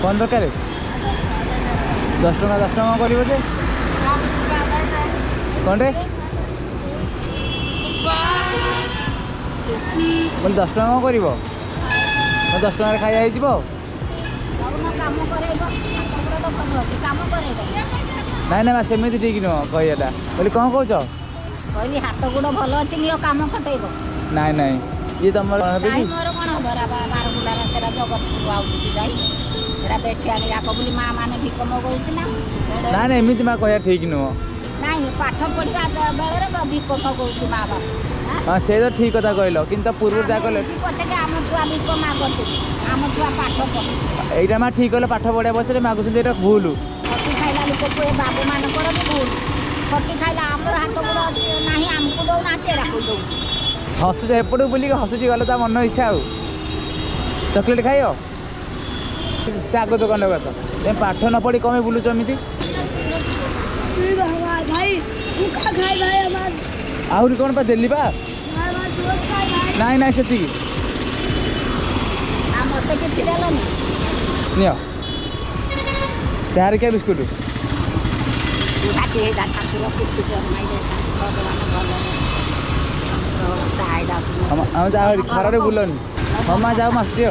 कौन दरकार 10 टका 10 टका कर कौन रे बोल 10 टका कर 10 टका खाई नाई ना सेमती ठीक नुह कहला बोली कौन कौच कहली हाथ गोड़ भल अच्छे नियो काम खटेब नाई नाई ये तुम मोर कौन हम बारबुला सेरा जगतपुर आउती जाई सेरा बेसी आनी आक बोली माँ मैंने भिक मगौती ना ना ना एमती माँ कह ठीक नुह नाई पाठ पढ़ा बेले भिक मगौती माँ बाप हाँ से तो ठीक कथा कहल कि पूर्व जहाँ कहल पचे आम छुआ भिक मागती आम छुआ पाठ पढ़ यहाँ माँ ठीक कहल पाठ पढ़ा बस मागुच भूल खटी खाइला लोक बाबू मान भी भूल खटी खाइला आमर हाथ गोड़ अच्छे ना आमको दौना तेरा को दौ हसुच एपट बुलिक हसुची गल ता मन इच्छा आउ चॉकलेट खाइ से आग दुकान बस तुम पाठ न पढ़ी कम बुलुच एमती आहरी कौन पा देली बा नाई नाई से मत कि देलनि नियो चार क्या बिस्कुट हम जाओ खरारे बुलनी हम जाओ मस्ती